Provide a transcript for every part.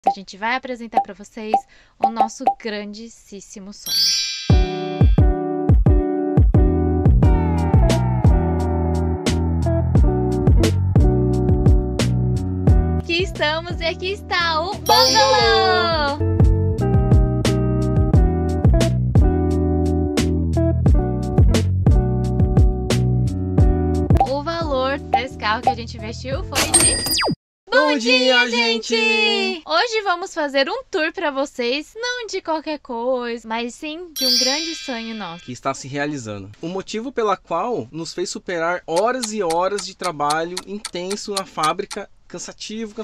A gente vai apresentar para vocês o nosso grandíssimo sonho. Aqui estamos e aqui está o Bungalow! O valor desse carro que a gente investiu foi de... Bom dia, gente! Hoje vamos fazer um tour pra vocês, não de qualquer coisa, mas sim de um grande sonho nosso. Que está se realizando. O motivo pela qual nos fez superar horas e horas de trabalho intenso na fábrica. Cansativo.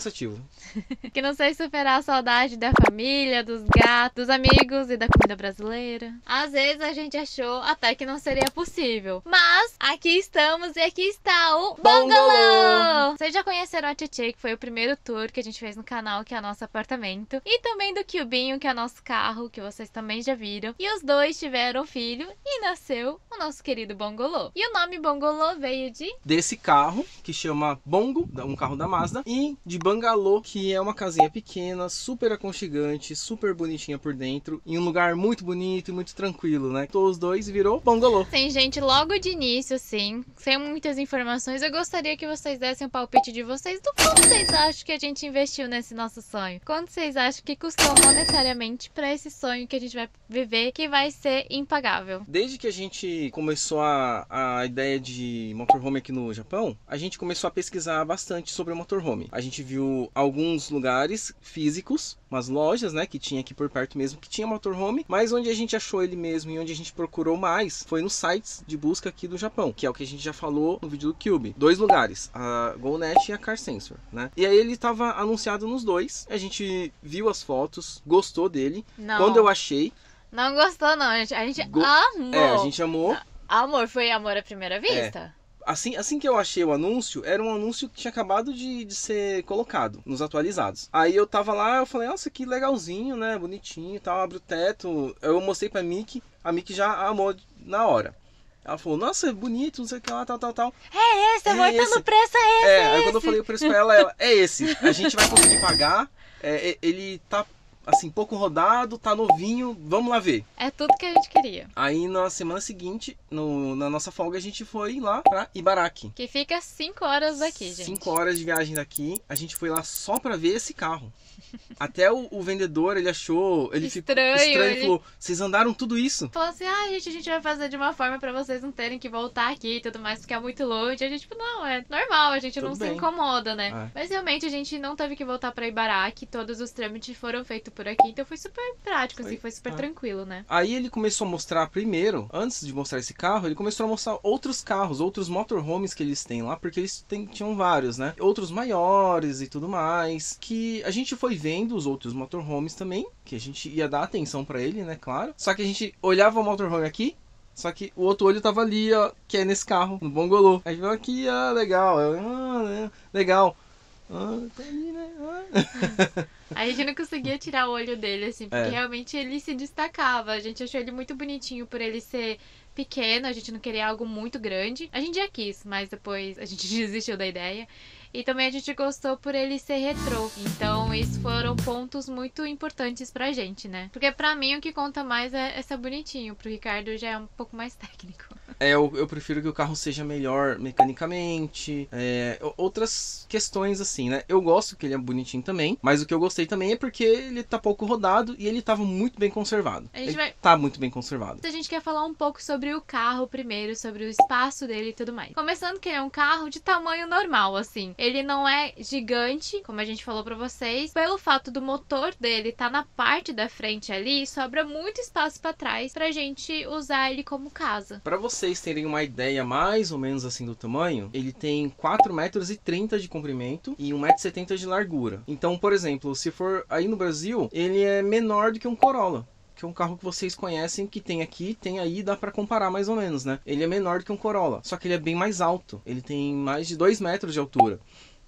Que não sei superar a saudade da família, dos gatos, dos amigos e da comida brasileira. Às vezes a gente achou até que não seria possível. Mas aqui estamos e aqui está o Bungalow! Vocês já conheceram a Tchê, que foi o primeiro tour que a gente fez no canal, que é o nosso apartamento. E também do Cubinho, que é o nosso carro, que vocês também já viram. E os dois tiveram filho e nasceu o nosso querido Bungalow. E o nome Bungalow veio de... desse carro, que chama Bongo, um carro da Mazda. E de Bungalow, que é uma casinha pequena, super aconchegante, super bonitinha por dentro, em um lugar muito bonito e muito tranquilo, né? Todos os dois virou Bungalow. Sim, gente, logo de início, assim, sem muitas informações, eu gostaria que vocês dessem um palpite de vocês do quanto vocês acham que a gente investiu nesse nosso sonho. Quanto vocês acham que custou monetariamente para esse sonho que a gente vai viver, que vai ser impagável? Desde que a gente começou a ideia de motorhome aqui no Japão, a gente começou a pesquisar bastante sobre o motorhome. A gente viu alguns lugares físicos, umas lojas, né, que tinha aqui por perto mesmo, que tinha motorhome, mas onde a gente achou ele mesmo e onde a gente procurou mais foi nos sites de busca aqui do Japão, que é o que a gente já falou no vídeo do Cube. Dois lugares, a GoNet e a Car Sensor, né? E aí ele estava anunciado nos dois, a gente viu as fotos, gostou dele. Não. Quando eu achei... Não gostou não, gente. A gente amou. A gente amou. Amor, foi amor à primeira vista? Assim que eu achei o anúncio, era um anúncio que tinha acabado de ser colocado nos atualizados. Aí eu tava lá, eu falei, nossa, que legalzinho, né? Bonitinho e tal, abre o teto. Eu mostrei pra Miki, a Miki já amou na hora. Ela falou, nossa, é bonito, não sei o que lá, tal. É esse, amor, tá no preço, é esse. Aí quando eu falei o preço pra ela, é esse. A gente vai conseguir pagar, ele tá... assim, pouco rodado, tá novinho, vamos lá ver. É tudo que a gente queria. Aí na semana seguinte, na nossa folga, a gente foi lá pra Ibaraki. Que fica 5 horas daqui, gente. 5 horas de viagem daqui, a gente foi lá só pra ver esse carro. Até o vendedor, ele achou, ele ficou estranho, falou, vocês andaram tudo isso? Falou assim, a gente vai fazer de uma forma pra vocês não terem que voltar aqui e tudo mais, porque é muito longe. A gente, tipo, não, é normal, a gente não se incomoda, né? Mas realmente a gente não teve que voltar pra Ibaraki, todos os trâmites foram feitos por aqui, então foi super prático, assim, foi super tranquilo, né? Aí ele começou a mostrar primeiro, antes de mostrar esse carro, ele começou a mostrar outros carros, outros motorhomes que eles têm lá, porque eles tinham vários, né? Outros maiores e tudo mais, que a gente foi vendo os outros motorhomes também, que a gente ia dar atenção pra ele, né, claro. Só que a gente olhava o motorhome aqui, só que o outro olho tava ali, ó, que é nesse carro, no Bungalow. Aí veio aqui, legal, legal. Tá ali, né? A gente não conseguia tirar o olho dele, assim, porque realmente ele se destacava. A gente achou ele muito bonitinho por ele ser pequeno, a gente não queria algo muito grande. A gente já quis, mas depois a gente desistiu da ideia. E também a gente gostou por ele ser retrô. Então, esses foram pontos muito importantes pra gente, né? Porque pra mim o que conta mais é ser bonitinho. Pro Ricardo já é um pouco mais técnico. Eu prefiro que o carro seja melhor mecanicamente. Outras questões assim, né? Eu gosto que ele é bonitinho também. Mas o que eu gostei também é porque ele tá pouco rodado e ele tava muito bem conservado. Tá muito bem conservado. A gente quer falar um pouco sobre o carro primeiro, sobre o espaço dele e tudo mais. Começando que ele é um carro de tamanho normal, assim. Ele não é gigante, como a gente falou pra vocês. Pelo fato do motor dele tá na parte da frente ali, sobra muito espaço pra trás pra gente usar ele como casa. Pra vocês terem uma ideia mais ou menos assim do tamanho, ele tem 4,30 metros de comprimento e 1,70 m de largura. Então, por exemplo, se for aí no Brasil, ele é menor do que um Corolla. Que é um carro que vocês conhecem, que tem aqui, tem aí, dá pra comparar mais ou menos, né? Ele é menor do que um Corolla, só que ele é bem mais alto. Ele tem mais de 2 metros de altura.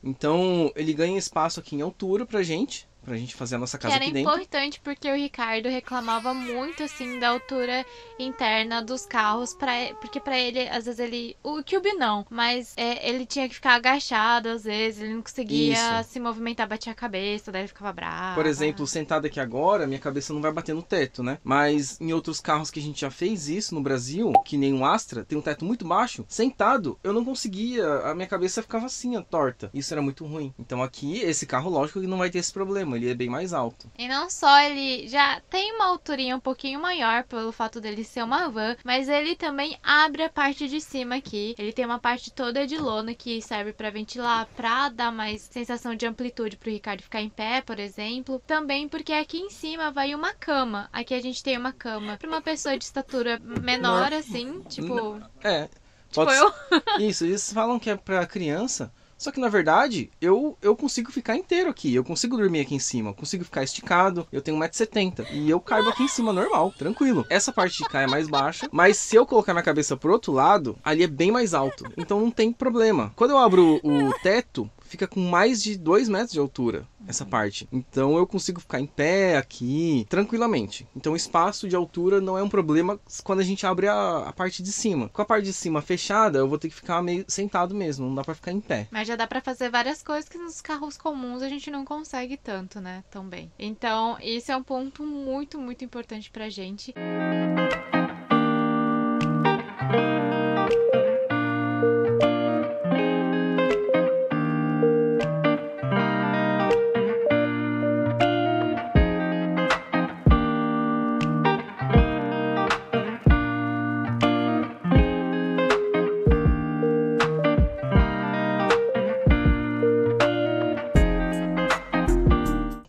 Então, ele ganha espaço aqui em altura pra gente pra gente fazer a nossa Que casa era aqui dentro. importante porque o Ricardo reclamava muito, assim, da altura interna dos carros, porque pra ele, às vezes o Cube não, mas ele tinha que ficar agachado, às vezes, ele não conseguia Isso. se movimentar, batia a cabeça, daí ele ficava bravo. Por exemplo, sentado aqui agora, minha cabeça não vai bater no teto, né? Mas em outros carros que a gente já fez isso no Brasil, que nem um Astra, tem um teto muito baixo, sentado, eu não conseguia, a minha cabeça ficava assim, ó, torta. Isso era muito ruim. Então aqui, esse carro, lógico que não vai ter esse problema, ele é bem mais alto. E não só ele já tem uma alturinha um pouquinho maior pelo fato dele ser uma van, mas ele também abre a parte de cima aqui. Ele tem uma parte toda de lona que serve pra ventilar, pra dar mais sensação de amplitude pro Ricardo ficar em pé, por exemplo. Também porque aqui em cima vai uma cama. Aqui a gente tem uma cama pra uma pessoa de estatura menor, assim, tipo... É, Tipo pode eu. Isso, eles falam que é pra criança, só que na verdade eu consigo ficar inteiro aqui, eu consigo dormir aqui em cima, eu consigo ficar esticado, eu tenho 1,70 m e eu caibo aqui em cima normal, tranquilo. Essa parte de cá é mais baixa, mas se eu colocar minha cabeça pro outro lado, ali é bem mais alto, então não tem problema. Quando eu abro o teto, fica com mais de 2 metros de altura, essa parte. Então eu consigo ficar em pé aqui, tranquilamente. Então o espaço de altura não é um problema quando a gente abre a parte de cima. Com a parte de cima fechada, eu vou ter que ficar meio sentado mesmo, não dá pra ficar em pé. Mas já dá pra fazer várias coisas que nos carros comuns a gente não consegue tanto, né? Tão bem. Então, isso é um ponto muito, muito importante pra gente.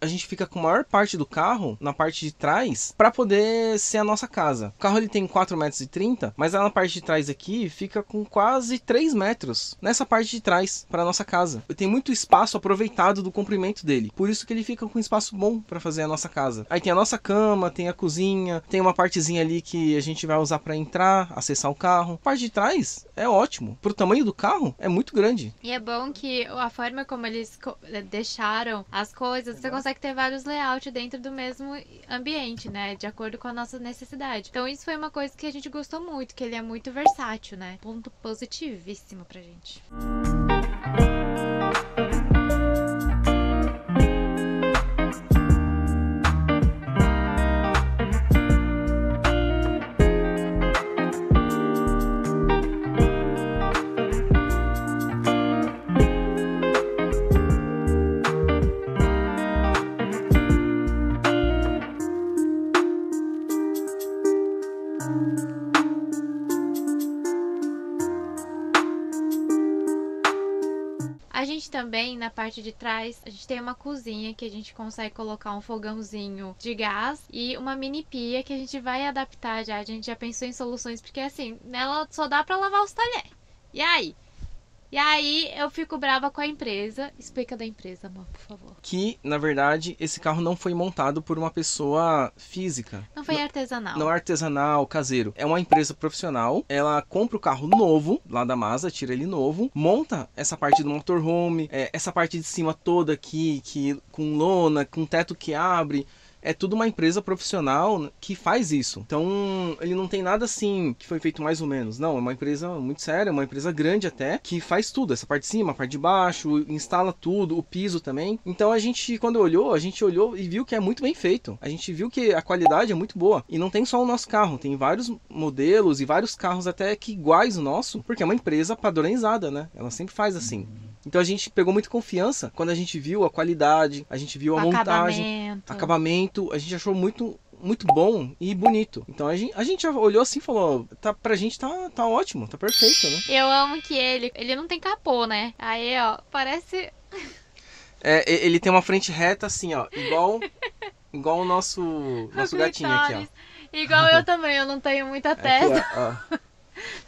A gente fica com a maior parte do carro na parte de trás para poder ser a nossa casa. O carro ele tem 4,30 m, mas lá na parte de trás aqui fica com quase 3 metros nessa parte de trás para nossa casa. Tem muito espaço aproveitado do comprimento dele, por isso que ele fica com um espaço bom para fazer a nossa casa. Aí tem a nossa cama, tem a cozinha, tem uma partezinha ali que a gente vai usar para entrar, acessar o carro. A parte de trás é ótimo, pro tamanho do carro é muito grande. E é bom que a forma como eles deixaram as coisas, você consegue ter vários layouts dentro do mesmo ambiente, né? De acordo com a nossa necessidade. Então isso foi uma coisa que a gente gostou muito, que ele é muito versátil, né? Ponto positivíssimo pra gente. A gente também, na parte de trás, a gente tem uma cozinha que a gente consegue colocar um fogãozinho de gás e uma mini pia que a gente vai adaptar já. A gente já pensou em soluções, porque assim, nela só dá pra lavar os talheres. E aí? E aí eu fico brava com a empresa. Explica da empresa, amor, por favor. Que, na verdade, esse carro não foi montado por uma pessoa física. Não foi artesanal. Não é artesanal, caseiro. É uma empresa profissional. Ela compra o carro novo, lá da Mazda, tira ele novo, monta essa parte do motorhome, essa parte de cima toda aqui, com lona, com teto que abre. É tudo uma empresa profissional que faz isso. Então, ele não tem nada assim que foi feito mais ou menos. Não, é uma empresa muito séria, uma empresa grande até, que faz tudo. Essa parte de cima, a parte de baixo, instala tudo, o piso também. Então, a gente, quando olhou, e viu que é muito bem feito. A gente viu que a qualidade é muito boa. E não tem só o nosso carro, tem vários modelos e vários carros até que iguais o nosso, porque é uma empresa padronizada, né? Ela sempre faz assim. Então a gente pegou muita confiança quando a gente viu a qualidade, a gente viu a montagem, acabamento, a gente achou muito bom e bonito. Então a gente já olhou assim e falou, pra gente tá ótimo, tá perfeito, né? Eu amo que ele não tem capô, né? Aí, ó, parece... Ele tem uma frente reta assim, ó, igual o nosso gatinho aqui, ó. Igual eu também, eu não tenho muita testa. Aqui, ó.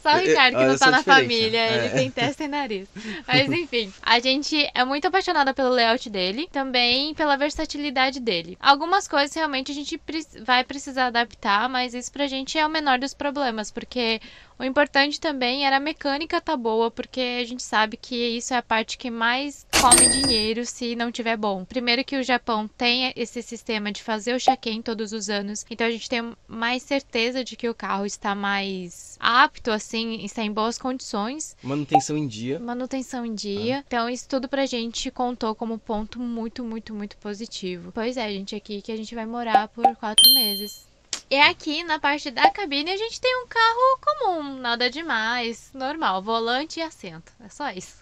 Só o Ricardo que não tá na família, É. ele tem testa e nariz. Mas enfim, a gente é muito apaixonada pelo layout dele, também pela versatilidade dele. Algumas coisas realmente a gente vai precisar adaptar, mas isso pra gente é o menor dos problemas, porque o importante também era a mecânica tá boa, porque a gente sabe que isso é a parte que mais come dinheiro se não tiver bom. Primeiro que o Japão tem esse sistema de fazer o check-in todos os anos, então a gente tem mais certeza de que o carro está mais apto, assim, está em boas condições. Manutenção em dia. Manutenção em dia. Então isso tudo pra gente contou como ponto muito, muito, muito positivo. Pois é, gente, aqui que a gente vai morar por 4 meses. E aqui na parte da cabine a gente tem um carro comum, nada demais, normal, volante e assento. É só isso.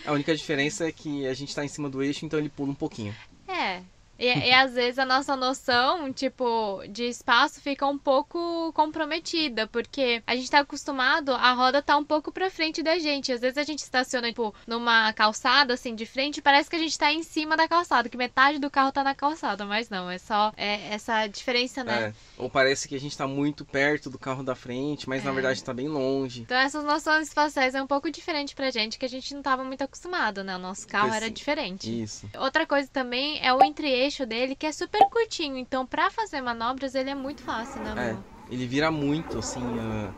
A única diferença é que a gente tá em cima do eixo, então ele pula um pouquinho. É. E às vezes a nossa noção, tipo, de espaço fica um pouco comprometida, porque a gente tá acostumado, a roda tá um pouco pra frente da gente. Às vezes a gente estaciona, tipo, numa calçada, assim, de frente, e parece que a gente tá em cima da calçada, que metade do carro tá na calçada, mas não, é só essa diferença, né? Ou parece que a gente tá muito perto do carro da frente, mas na verdade tá bem longe. Então essas noções espaciais é um pouco diferente pra gente, que a gente não tava muito acostumado, né? O nosso carro era diferente. Isso. Outra coisa também é o entre-eixo dele, que é super curtinho, então pra fazer manobras ele é muito fácil, né, amor? Ele vira muito, assim,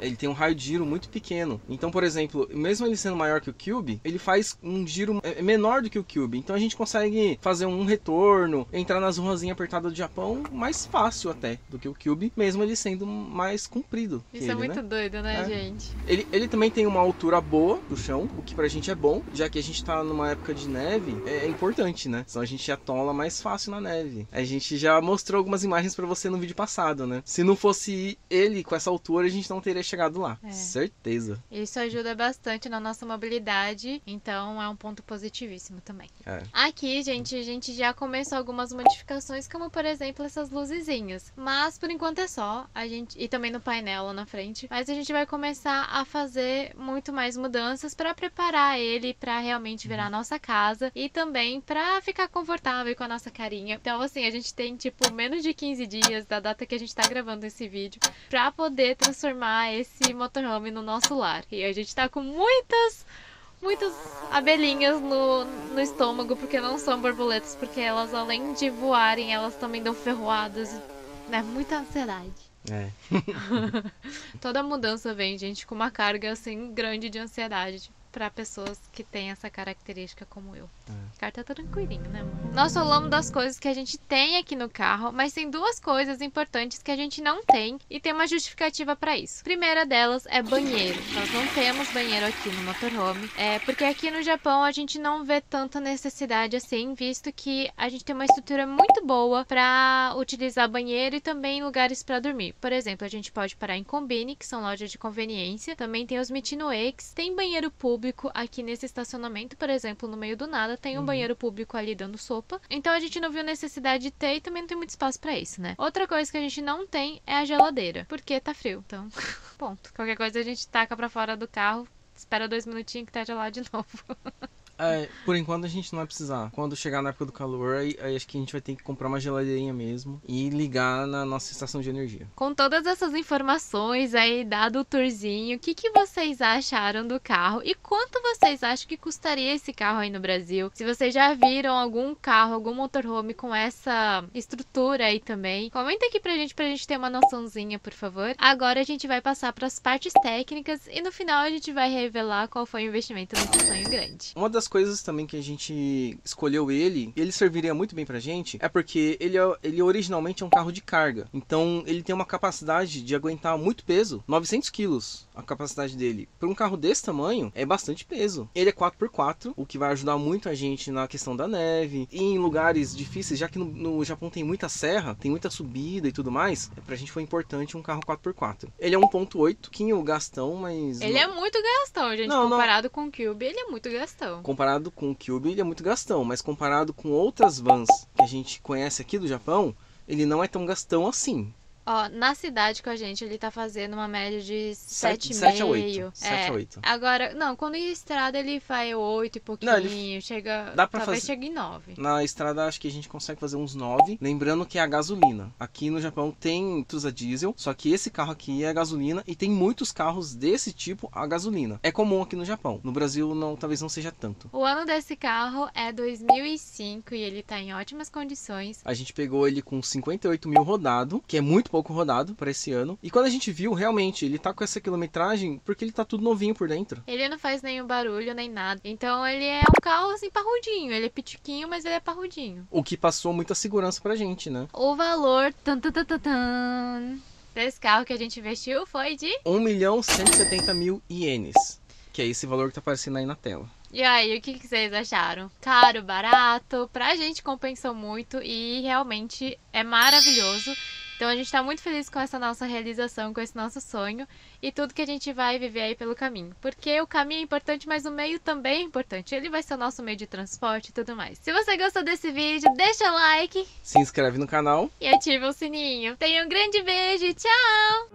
ele tem um raio de giro muito pequeno. Então, por exemplo, mesmo ele sendo maior que o Cube, ele faz um giro menor do que o Cube. Então a gente consegue fazer um retorno, entrar nas ruazinhas apertadas do Japão mais fácil até do que o Cube, mesmo ele sendo mais comprido. Isso é muito doido, né, gente? Ele também tem uma altura boa do chão, o que pra gente é bom, já que a gente tá numa época de neve, é importante, né? Senão a gente atola mais fácil na neve. A gente já mostrou algumas imagens pra você no vídeo passado, né? Se não fosse ele com essa altura, a gente não teria chegado lá. Certeza. Isso ajuda bastante na nossa mobilidade, então é um ponto positivíssimo também. Aqui, gente, a gente já começou algumas modificações, como por exemplo essas luzezinhas. Mas por enquanto é só. E também no painel lá na frente. Mas a gente vai começar a fazer muito mais mudanças para preparar ele para realmente virar a nossa casa e também para ficar confortável com a nossa carinha. Então, assim, a gente tem tipo menos de 15 dias da data que a gente tá gravando esse vídeo pra poder transformar esse motorhome no nosso lar. E a gente tá com muitas abelhinhas no estômago, porque não são borboletas, porque elas, além de voarem, elas também dão ferroadas, né? Muita ansiedade. Toda mudança vem, gente, com uma carga assim grande de ansiedade para pessoas que têm essa característica como eu. O carro tá tranquilinho, né, amor? Nós falamos das coisas que a gente tem aqui no carro, mas tem duas coisas importantes que a gente não tem e tem uma justificativa para isso. A primeira delas é banheiro. Nós não temos banheiro aqui no motorhome, porque aqui no Japão a gente não vê tanta necessidade assim, visto que a gente tem uma estrutura muito boa para utilizar banheiro e também lugares para dormir. Por exemplo, a gente pode parar em Konbini, que são lojas de conveniência. Também tem os Michinoekis, tem banheiro público aqui nesse estacionamento, por exemplo, no meio do nada tem um banheiro público ali dando sopa. Então a gente não viu necessidade de ter e também não tem muito espaço pra isso, né? Outra coisa que a gente não tem é a geladeira, porque tá frio. Então, ponto. Qualquer coisa a gente taca pra fora do carro, espera 2 minutinhos que tá gelado de novo. Por enquanto a gente não vai precisar. Quando chegar na época do calor, aí acho que a gente vai ter que comprar uma geladeirinha mesmo e ligar na nossa estação de energia. Com todas essas informações aí, dado o tourzinho, o que vocês acharam do carro? E quanto vocês acham que custaria esse carro aí no Brasil? Se vocês já viram algum carro, algum motorhome com essa estrutura aí também, comenta aqui pra gente ter uma noçãozinha, por favor. Agora a gente vai passar pras partes técnicas e no final a gente vai revelar qual foi o investimento nesse sonho grande. Uma das coisas também que a gente escolheu ele serviria muito bem pra gente, é porque ele originalmente é um carro de carga. Então ele tem uma capacidade de aguentar muito peso, 900 quilos a capacidade dele. Para um carro desse tamanho, é bastante peso. Ele é 4x4, o que vai ajudar muito a gente na questão da neve. E em lugares difíceis, já que no Japão tem muita serra, tem muita subida e tudo mais, pra gente foi importante um carro 4x4. Ele é 1.8, pouquinho gastão, mas... Ele é muito gastão, gente. Comparado com o Cube, ele é muito gastão. Comparado com o Cube, ele é muito gastão, mas comparado com outras vans que a gente conhece aqui do Japão, ele não é tão gastão assim. Ó, na cidade com a gente, ele tá fazendo uma média de 7 a 8. 7,5. 7 a 8. Agora, não, quando em estrada ele vai 8 e pouquinho, Não, chega, dá pra talvez fazer... chegue em 9. Na estrada acho que a gente consegue fazer uns 9, lembrando que é a gasolina. Aqui no Japão tem a diesel, só que esse carro aqui é a gasolina e tem muitos carros desse tipo a gasolina. É comum aqui no Japão. No Brasil talvez não seja tanto. O ano desse carro é 2005 e ele tá em ótimas condições. A gente pegou ele com 58 mil rodado, que é muito pouco rodado para esse ano. E quando a gente viu, realmente, ele tá com essa quilometragem porque ele tá tudo novinho por dentro. Ele não faz nenhum barulho nem nada. Então ele é um carro assim parrudinho. Ele é pitiquinho, mas ele é parrudinho. O que passou muita segurança pra gente, né? O valor desse carro que a gente investiu foi de... 1.170.000 ienes. Que é esse valor que tá aparecendo aí na tela. E aí, o que vocês acharam? Caro, barato? Pra gente compensou muito e realmente é maravilhoso. Então a gente tá muito feliz com essa nossa realização, com esse nosso sonho e tudo que a gente vai viver aí pelo caminho. Porque o caminho é importante, mas o meio também é importante. Ele vai ser o nosso meio de transporte e tudo mais. Se você gostou desse vídeo, deixa o like. Se inscreve no canal. E ativa o sininho. Tenha um grande beijo e tchau!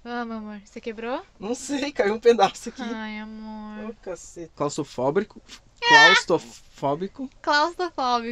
Vamos, amor. Você quebrou? Não sei, caiu um pedaço aqui. Ai, amor. Ô, cacete. Claustrofóbico. Claustrofóbico. Claustrofóbico.